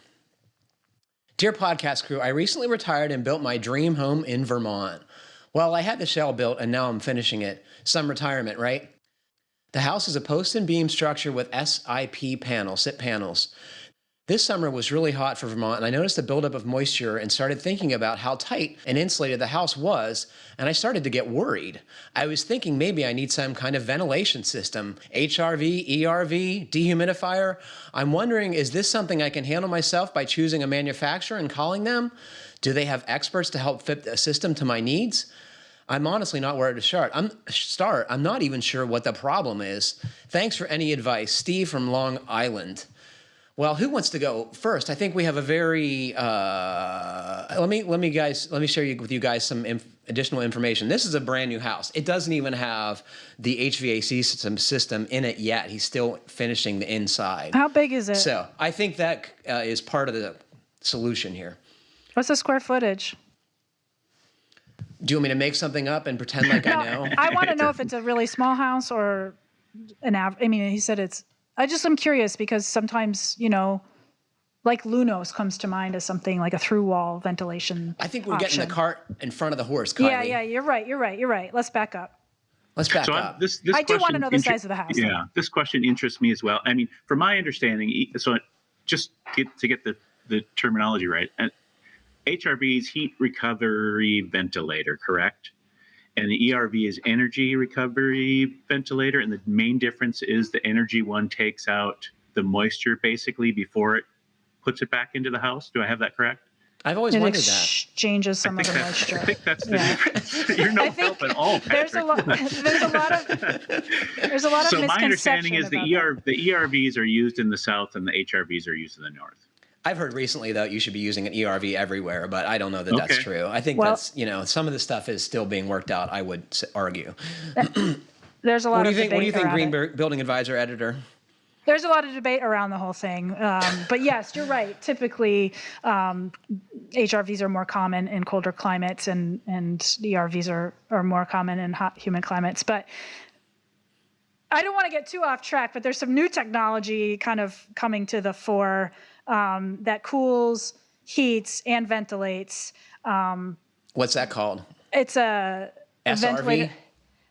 Dear podcast crew, I recently retired and built my dream home in Vermont. Well, I had the shell built and now I'm finishing it. Some retirement, right? The house is a post and beam structure with SIP panels, SIP panels. This summer was really hot for Vermont, and I noticed a buildup of moisture and started thinking about how tight and insulated the house was, and I started to get worried. I was thinking maybe I need some kind of ventilation system, HRV, ERV, dehumidifier. I'm wondering, is this something I can handle myself by choosing a manufacturer and calling them? Do they have experts to help fit a system to my needs? I'm honestly not where to start. I'm not even sure what the problem is. Thanks for any advice. Steve from Long Island. Well, who wants to go first? I think we have a very. Let me share with you guys some additional information. This is a brand new house. It doesn't even have the HVAC system in it yet. He's still finishing the inside. How big is it? So I think that is part of the solution here. What's the square footage? Do you want me to make something up and pretend like I know? I want to know if it's a really small house or an average. I mean, he said it's. I'm curious because sometimes, like Lunos comes to mind as something like a through-wall ventilation I think we're option. getting the cart in front of the horse, Kiley. Yeah, you're right. Let's back up. This I do want to know the size of the house. Yeah, this question interests me as well. I mean, from my understanding, so just to get the terminology right, HRV is heat recovery ventilator, correct? And the ERV is energy recovery ventilator. And the main difference is the energy one takes out the moisture basically before it puts it back into the house. Do I have that correct? I've always wondered that. Exchanges some of the moisture. I think that's the difference. You're no help at all, Patrick. There's a lot of so my understanding is the that. ERVs are used in the south and the HRVs are used in the north. I've heard recently that you should be using an ERV everywhere, but I don't know that that's true. I think that's, some of the stuff is still being worked out, I would argue. There's a lot of debate. What do you think, Green Building Advisor Editor? There's a lot of debate around the whole thing. But yes, you're right. Typically, HRVs are more common in colder climates and ERVs are more common in hot, humid climates. But I don't want to get too off track, but there's some new technology kind of coming to the fore that cools, heats, and ventilates. What's that called? It's a SRV? ventilator.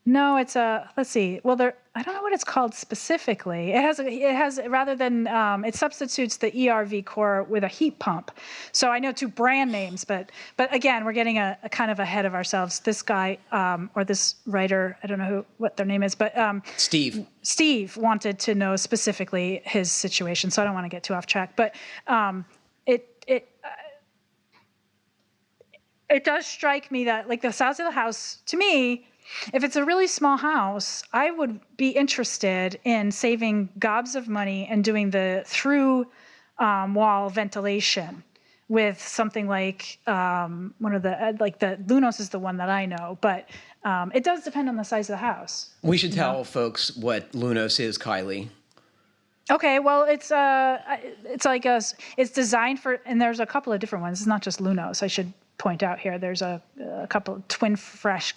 No, it's a, let's see. Well, I don't know what it's called specifically. It has rather than, it substitutes the ERV core with a heat pump. So I know two brand names, but again, we're getting a kind of ahead of ourselves. This guy, or this writer, I don't know what their name is, but Steve wanted to know specifically his situation. So I don't want to get too off track, but it does strike me that, like, the size of the house, to me, if it's a really small house, I would be interested in saving gobs of money and doing the through wall ventilation with something like one of the, like the Lunos is the one that I know, but it does depend on the size of the house. We should tell folks what Lunos is, Kiley. Okay, well, it's like it's designed for, and there's a couple of different ones. It's not just Lunos. I should point out here. There's a couple of Twin Fresh,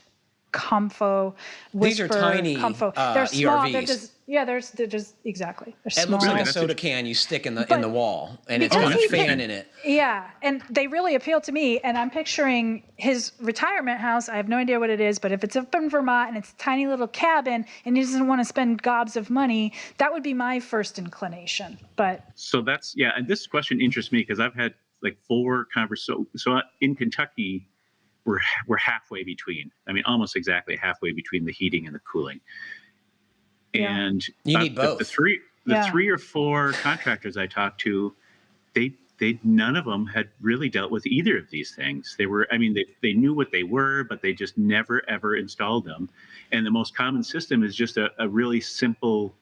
Comfo, Whisper. These are tiny Comfo. They're small. ERVs. They're just exactly. They're It small. looks like a soda can you stick in the wall, and it's got a fan in it. Yeah, and they really appeal to me. And I'm picturing his retirement house. I have no idea what it is, but if it's up in Vermont and it's a tiny little cabin and he doesn't want to spend gobs of money, that would be my first inclination. But so that's and this question interests me because I've had like 4 conversations. So in Kentucky, we're halfway between. I mean, almost exactly halfway between the heating and the cooling. Yeah. And you need both. The 3 or 4 contractors I talked to, they none of them had really dealt with either of these things. They knew what they were, but they just never ever installed them. And the most common system is just a really simple.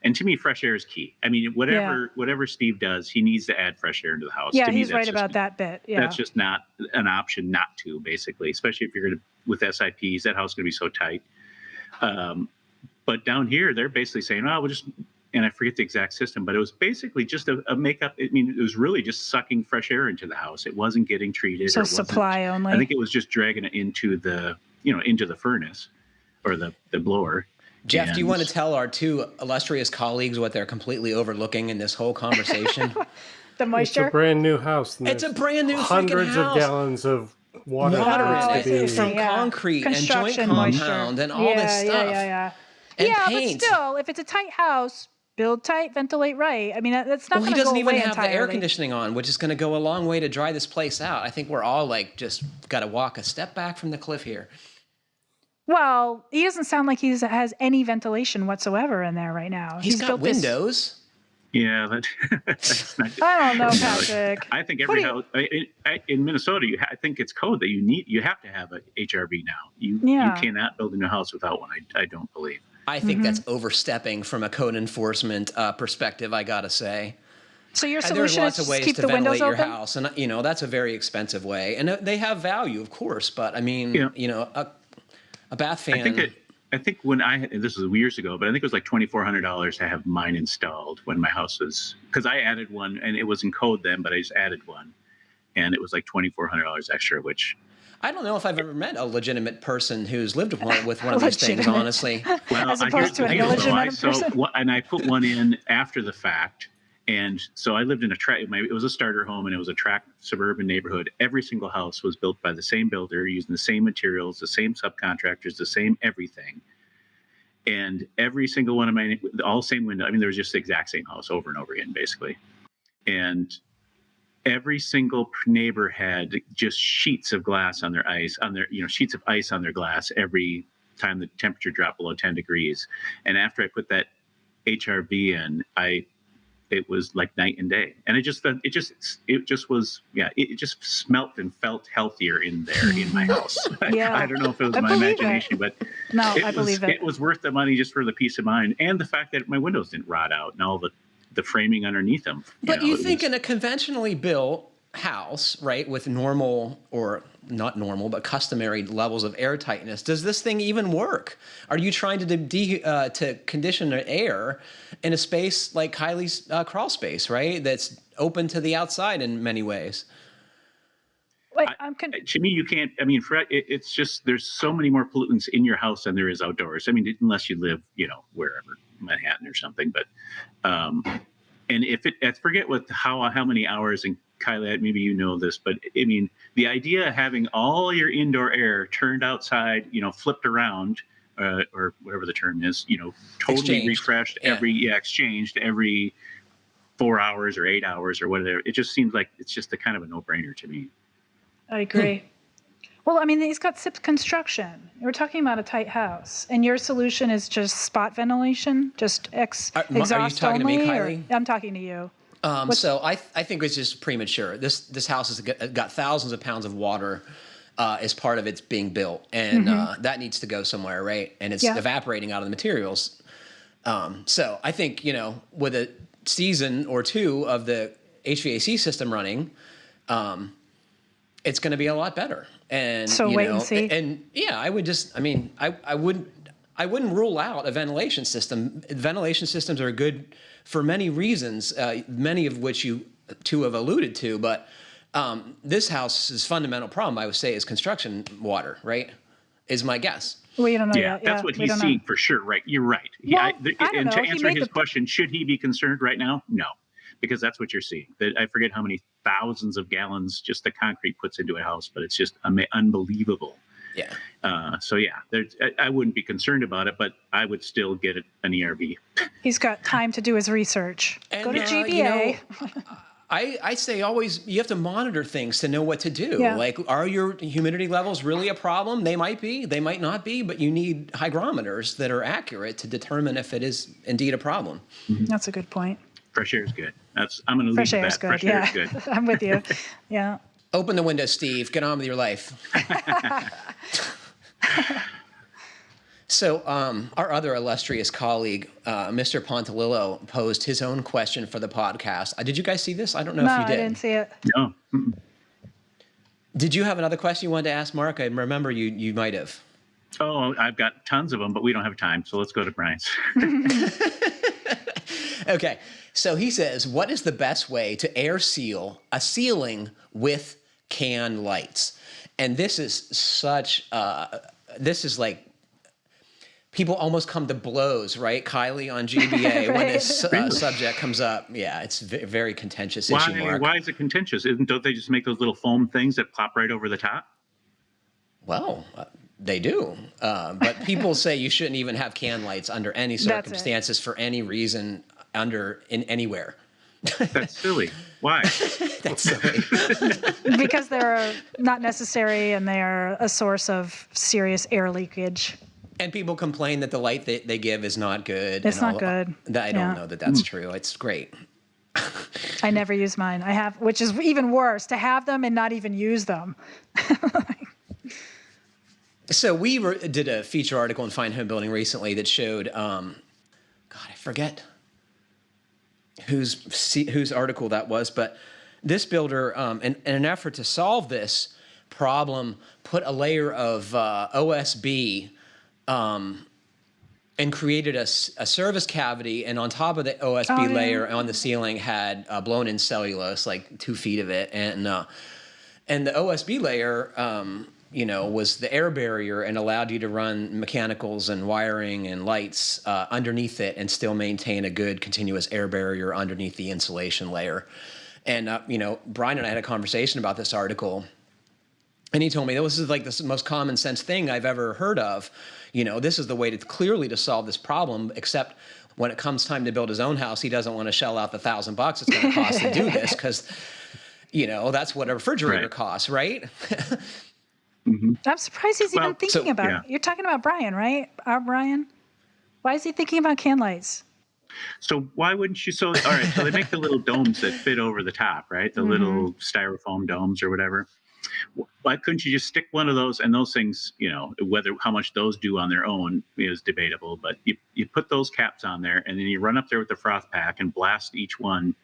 And to me, fresh air is key. I mean, whatever Steve does, he needs to add fresh air into the house. Yeah, to me, he's right about that bit. Yeah, that's just not an option not to, basically, especially if you're going to, with SIPs, that house is going to be so tight. But down here, they're basically saying, oh, we'll just, and I forget the exact system, but it was basically just a makeup. I mean, it was really just sucking fresh air into the house. It wasn't getting treated. So supply only. I think it was just dragging it into the furnace or the blower. Jeff, do you want to tell our 2 illustrious colleagues what they're completely overlooking in this whole conversation? The moisture? It's a brand new house. It's a brand new hundreds of gallons of water from concrete and joint compound and all this stuff. And paint. But still, if it's a tight house, build tight, ventilate right. I mean, that's not going to go away entirely. He doesn't even have the air conditioning on, which is going to go a long way to dry this place out. I think we're all like just got to walk a step back from the cliff here. Well, he doesn't sound like he has any ventilation whatsoever in there right now. He's got windows. Yeah, that's not. I don't know, Patrick. I think every house in Minnesota, I think it's code that you have to have a HRV now. You cannot build a new house without one. I don't believe. I think that's overstepping from a code enforcement perspective. I gotta say. So your solution is to keep the windows open? Your house, and that's a very expensive way, and they have value, of course. But I mean, a bath fan. I think when this was years ago, but I think it was like $2,400 to have mine installed when my house was, because I added one and it was in code then, but I just added one, and it was like $2,400 extra, which. I don't know if I've ever met a legitimate person who's lived with one of these things, honestly. Well, as opposed to an illegitimate person. And I put one in after the fact. And so I lived in it was a starter home, and it was a tract suburban neighborhood. Every single house was built by the same builder, using the same materials, the same subcontractors, the same everything. And every single one of all same window. I mean, there was just the exact same house over and over again, basically. And every single neighbor had just sheets of glass on their sheets of ice on their glass every time the temperature dropped below 10 degrees. And after I put that HRV in, it was like night and day, and it just smelt and felt healthier in there in my house. Yeah. I don't know if it was my imagination, but I believe it. It was worth the money just for the peace of mind and the fact that my windows didn't rot out and all the framing underneath them. But you think in a conventionally built house, right, with normal or not normal, but customary levels of air tightness, does this thing even work? Are you trying to condition the air in a space like Kiley's crawl space, right, that's open to the outside in many ways? Wait, to me, you can't. I mean, it's just there's so many more pollutants in your house than there is outdoors. I mean, unless you live, wherever, Manhattan or something. But and I forget how many hours, and Kiley, maybe you know this, but I mean, the idea of having all your indoor air turned outside, flipped around or whatever the term is, totally Exchanged. refreshed exchanged every 4 hours or 8 hours or whatever. It just seems like it's just a kind of a no-brainer to me. I agree. Well, I mean, he's got SIP construction. We're talking about a tight house, and your solution is just spot ventilation, just exhaust Are you talking only, to me, or- Kiley? I'm talking to you. So I think it's just premature. This house has got thousands of pounds of water as part of its being built, and that needs to go somewhere, right? And it's evaporating out of the materials. So I think, with a season or two of the HVAC system running, it's going to be a lot better. And So wait and see. And yeah, I wouldn't rule out a ventilation system. Ventilation systems are good for many reasons, many of which you two have alluded to. But this house's fundamental problem, I would say, is construction water. Right? Is my guess. We don't know Yeah, yet. that's what he's seeing for sure. Right? You're right. Well, I don't And know. to He answer made his the- question, should he be concerned right now? No, because that's what you're seeing. I forget how many thousands of gallons just the concrete puts into a house, but it's just unbelievable. Yeah. So yeah, I wouldn't be concerned about it, but I would still get an ERV. He's got time to do his research. And, Go to GBA. I say always you have to monitor things to know what to do. Yeah. Like, are your humidity levels really a problem? They might be, they might not be, but you need hygrometers that are accurate to determine if it is indeed a problem. That's a good point. Fresh air is good. I'm going to leave Fresh it air at is that. good. Fresh air is good. I'm with you. Yeah. Open the window, Steve. Get on with your life. So our other illustrious colleague, Mr. Pontalillo, posed his own question for the podcast. Did you guys see this? I don't know if you did. I didn't see it. No. Mm-mm. Did you have another question you wanted to ask, Mark? I remember you might have. Oh, I've got tons of them, but we don't have time. So let's go to Brian's. Okay. So he says, what is the best way to air seal a ceiling with can lights? And this is this is like, people almost come to blows, right, Kiley, on GBA when this subject comes up. Yeah, it's a very contentious issue, Mark. Why is it contentious? Don't they just make those little foam things that plop right over the top? Well, they do. But people say you shouldn't even have can lights under any circumstances for any reason in anywhere. That's silly. Why? That's silly. Because they're not necessary and they are a source of serious air leakage. And people complain that the light they give is not good. It's not good. I don't know that that's true. It's great. I never use mine. I have, which is even worse, to have them and not even use them. So we did a feature article in Fine Homebuilding recently that showed, God, I forget whose article that was, but this builder, in an effort to solve this problem, put a layer of OSB and created a service cavity, and on top of the OSB layer on the ceiling had blown-in cellulose, like 2 feet of it, and the OSB layer, was the air barrier and allowed you to run mechanicals and wiring and lights underneath it and still maintain a good continuous air barrier underneath the insulation layer. And Brian and I had a conversation about this article. And he told me this is like the most common sense thing I've ever heard of. This is the way to solve this problem, except when it comes time to build his own house, he doesn't want to shell out the $1,000 it's going to cost to do this because, that's what a refrigerator costs, right? I'm surprised he's even thinking about it. You're talking about Brian, right? Our Brian? Why is he thinking about can lights? So why wouldn't you? All right, so they make the little domes that fit over the top, right? The little styrofoam domes or whatever. Why couldn't you just stick one of those? And those things, how much those do on their own is debatable. But you put those caps on there, and then you run up there with the froth pack and blast each one,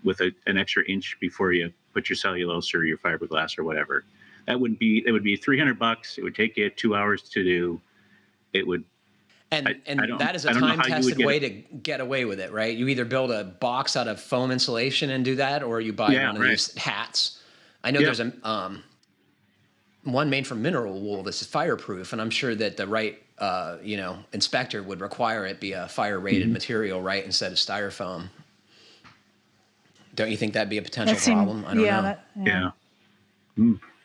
with an extra inch before you put your cellulose or your fiberglass or whatever. It would be $300. It would take you 2 hours to do. It would. And that is a time-tested way to get away with it, right? You either build a box out of foam insulation and do that, or you buy one of these hats. I know there's one made from mineral wool that's fireproof, and I'm sure that the right inspector would require it be a fire-rated material, right, instead of styrofoam. Don't you think that'd be a potential problem? I don't know.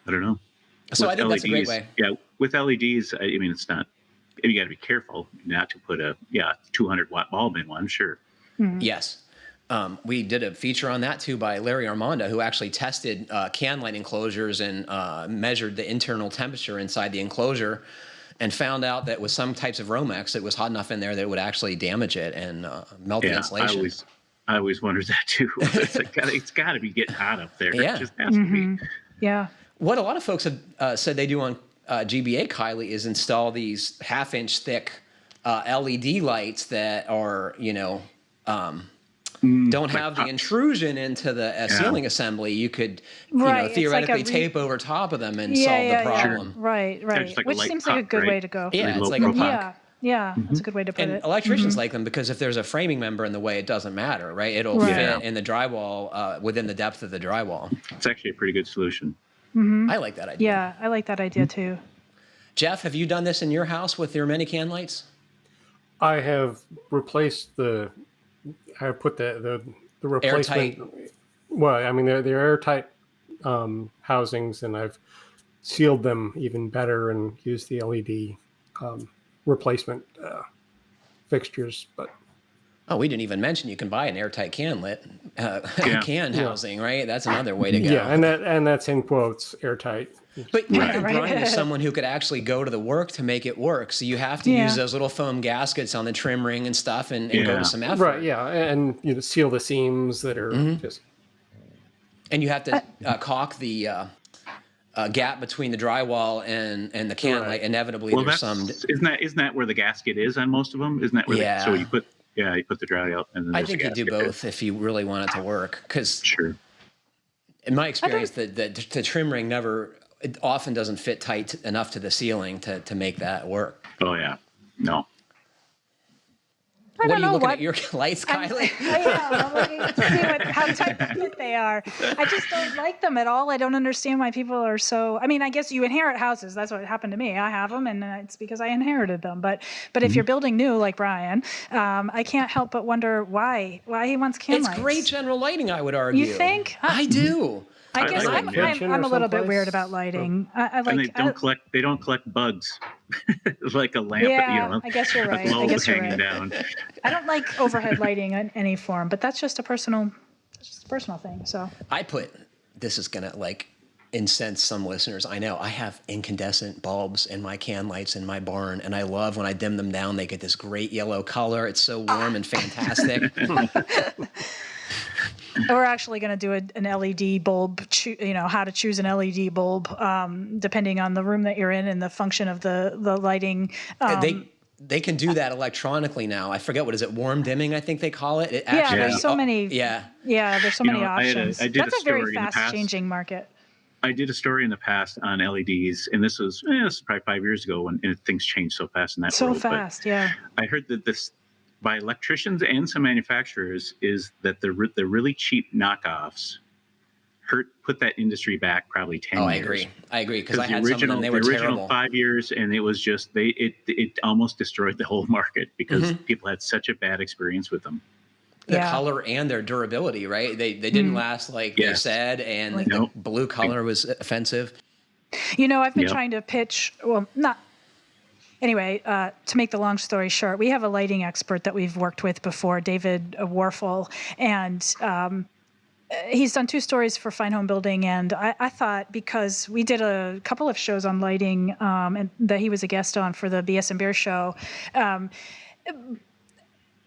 I don't know. So I think that's a great way. Yeah, with LEDs, it's not you got to be careful not to put a 200-watt bulb in one. Sure. Yes. We did a feature on that too by Larry Armanda, who actually tested can light enclosures and measured the internal temperature inside the enclosure, and found out that with some types of Romex, it was hot enough in there that it would actually damage it and melt the insulation. I always wondered that too. It's got to be getting hot up there. Yeah. It just has to be. Yeah. What a lot of folks have said they do on GBA, Kiley, is install these half-inch thick LED lights that are, don't have the intrusion into the ceiling assembly. You could, theoretically like tape over top of them and solve the problem. Yeah. Right. Like which seems like a good way to go. Yeah, it's like a puck. Yeah, that's a good way to put it. Electricians like them because if there's a framing member in the way, it doesn't matter, right? It'll fit in the drywall within the depth of the drywall. It's actually a pretty good solution. I like that idea. Yeah, I like that idea too. Jeff, have you done this in your house with your many can lights? I have replaced I put the replacement. Airtight. Well, I mean they're airtight housings, and I've sealed them even better and used the LED replacement fixtures. But we didn't even mention you can buy an airtight can housing, right? That's another way to go. Yeah, and that's in quotes, airtight. But Brian is someone who could actually go to the work to make it work. So you have to use those little foam gaskets on the trim ring and stuff and go to some effort. Right, yeah. And seal the seams that are just... And you have to caulk the gap between the drywall and the can light. Inevitably, there's some... Isn't that where the gasket is on most of them? Isn't that where so you put the drywall out and then I think you do both if you really want it to work. Because in my experience, the trim ring it often doesn't fit tight enough to the ceiling to make that work. Oh, yeah. No. What are you looking at your lights, Kiley? I'm looking to see how tight fit they are. I just don't like them at all. I don't understand why people are so... I mean, I guess you inherit houses. That's what happened to me. I have them, and it's because I inherited them. But if you're building new, like Brian, I can't help but wonder why he wants can lights. It's great general lighting, I would argue. You think? I do. I guess I'm a little bit weird about lighting. I like. And they don't collect bugs like a lamp. Yeah, I guess you're right. I guess you're right. Down. I don't like overhead lighting in any form, but that's just a personal thing. So this is gonna incense some listeners. I know I have incandescent bulbs in my can lights in my barn, and I love when I dim them down. They get this great yellow color. It's so warm and fantastic. We're actually going to do an LED bulb, how to choose an LED bulb, depending on the room that you're in and the function of the lighting. They can do that electronically now. I forget, what is it, warm dimming, I think they call it. There's so many. Yeah, there's so many options. That's a very fast-changing market. I did a story in the past on LEDs, and this was probably 5 years ago when things changed so fast in that world. So fast, yeah. I heard that this, by electricians and some manufacturers, is that the really cheap knockoffs put that industry back probably 10 years. I agree because I had some of them, they were terrible. The original 5 years, and it was just it almost destroyed the whole market because people had such a bad experience with them. The color and their durability, right? They didn't last like they said, and the blue color was offensive. I've been trying to pitch, Anyway, to make the long story short, we have a lighting expert that we've worked with before, David Warfel, and he's done 2 stories for Fine Homebuilding, and I thought, because we did a couple of shows on lighting and that he was a guest on for the BS and Beer show,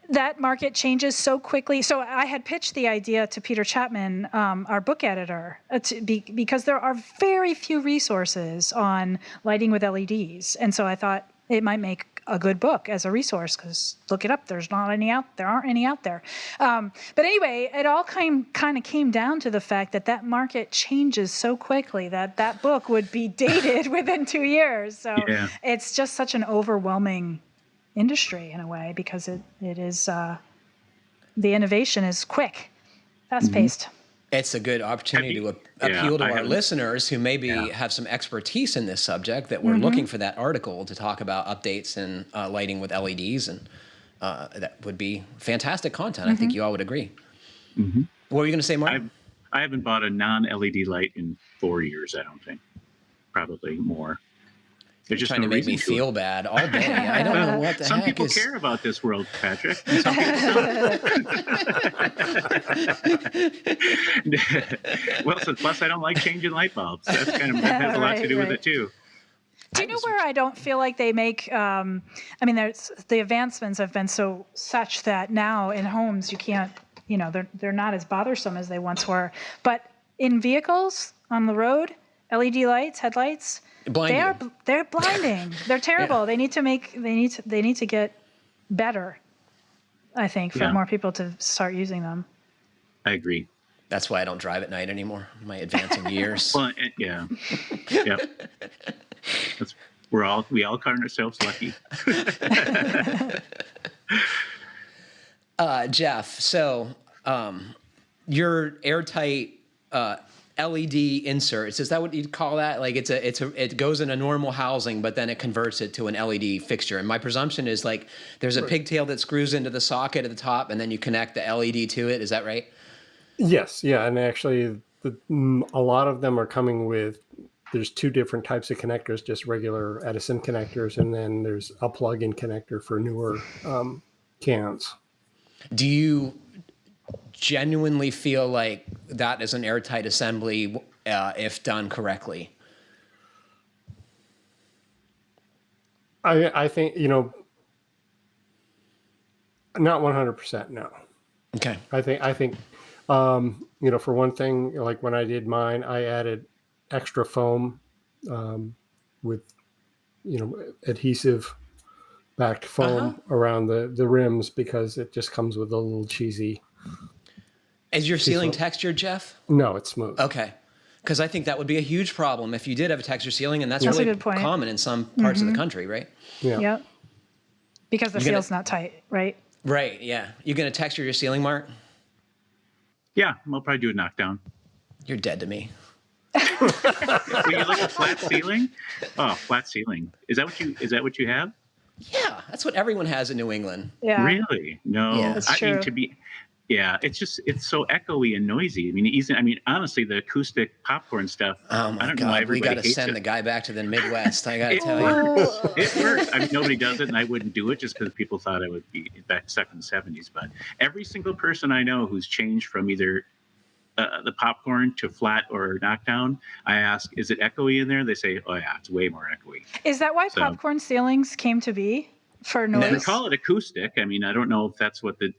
that market changes so quickly. So I had pitched the idea to Peter Chapman, our book editor, because there are very few resources on lighting with LEDs, and so I thought it might make a good book as a resource, because look it up. There aren't any out there. But anyway, it all kind of came down to the fact that market changes so quickly that book would be dated within 2 years. So it's just such an overwhelming industry in a way, because it is the innovation is quick, fast-paced. It's a good opportunity to appeal to our listeners who maybe have some expertise in this subject, that we're looking for that article to talk about updates and lighting with LEDs, and that would be fantastic content. I think you all would agree. What were you going to say, Mark? I haven't bought a non-LED light in 4 years, I don't think. Probably more. There's just trying to make me feel bad all day. I don't know what the Some heck people is... care about this world, Patrick. Some people don't. Well, so plus I don't like changing light bulbs. That has a lot to do with it too. Do you know where I don't feel like they make? I mean, the advancements have been such that now in homes you can't. They're not as bothersome as they once were. But in vehicles on the road, LED lights, headlights, they're blinding. They're terrible. Yeah. They need to get better, I think, for more people to start using them. I agree. That's why I don't drive at night anymore. My advancing years. Well, yeah. Yep. We all count ourselves lucky. Jeff, so your airtight LED inserts, is that what you'd call that? Like it goes in a normal housing, but then it converts it to an LED fixture. And my presumption is like there's a pigtail that screws into the socket at the top, and then you connect the LED to it. Is that right? Yes, yeah, and actually, a lot of them are coming with. There's two different types of connectors, just regular Edison connectors, and then there's a plug-in connector for newer cans. Do you genuinely feel like that is an airtight assembly if done correctly? I think, not 100%, no. Okay. I think for one thing, like when I did mine, I added extra foam with, adhesive backed foam around the rims because it just comes with a little cheesy. Is your ceiling textured, Jeff? No, it's smooth. Okay. Because I think that would be a huge problem if you did have a textured ceiling, and that's really common in some parts of the country, right? Yeah. Yep. Because the seal's not tight, right? Right, yeah. You going to texture your ceiling, Mark? Yeah, I'll probably do a knockdown. You're dead to me. When you look at flat ceiling? Oh, flat ceiling. Is that what you have? Yeah, that's what everyone has in New England. Yeah. Really? No. Yeah, that's true. It's so echoey and noisy. I mean, honestly, the acoustic popcorn stuff. Oh my God, we got to send the guy back to the Midwest. I got to tell you. It works. I mean, nobody does it, and I wouldn't do it just because people thought I would be back stuck in the 70s. But every single person I know who's changed from either the popcorn to flat or knockdown, I ask, is it echoey in there? They say, oh yeah, it's way more echoey. Is that why popcorn ceilings came to be? For noise? They call it acoustic. I mean, I don't know if that's what the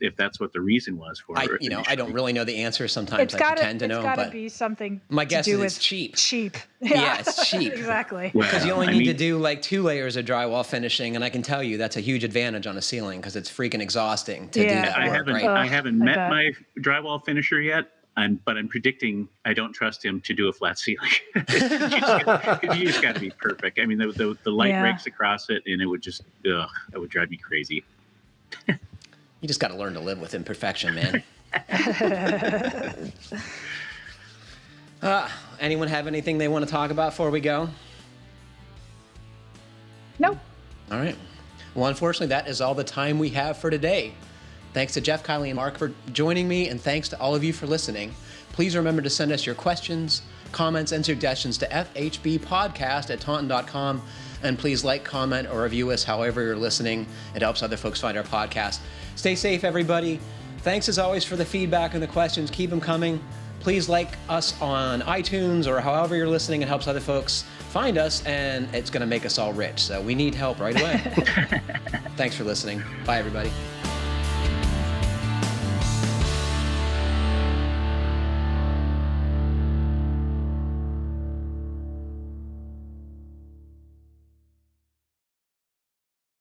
reason was for it. I don't really know the answer. Sometimes I pretend to know, but it's got to be something. My guess is it's cheap. Cheap. Yeah, it's cheap. Exactly. Because you only need to do like 2 layers of drywall finishing, and I can tell you that's a huge advantage on a ceiling because it's freaking exhausting to do that work. I haven't met my drywall finisher yet. But I'm predicting I don't trust him to do a flat ceiling. You just got to be perfect. I mean, the light breaks across it, and it would just, that would drive me crazy. You just got to learn to live with imperfection, man. Anyone have anything they want to talk about before we go? Nope. All right. Well, unfortunately, that is all the time we have for today. Thanks to Jeff, Kiley, and Mark for joining me, and thanks to all of you for listening. Please remember to send us your questions, comments, and suggestions to fhbpodcast@taunton.com, and please like, comment, or review us however you're listening. It helps other folks find our podcast. Stay safe, everybody. Thanks, as always, for the feedback and the questions. Keep them coming. Please like us on iTunes or however you're listening. It helps other folks find us, and it's going to make us all rich. So we need help right away. Thanks for listening. Bye, everybody.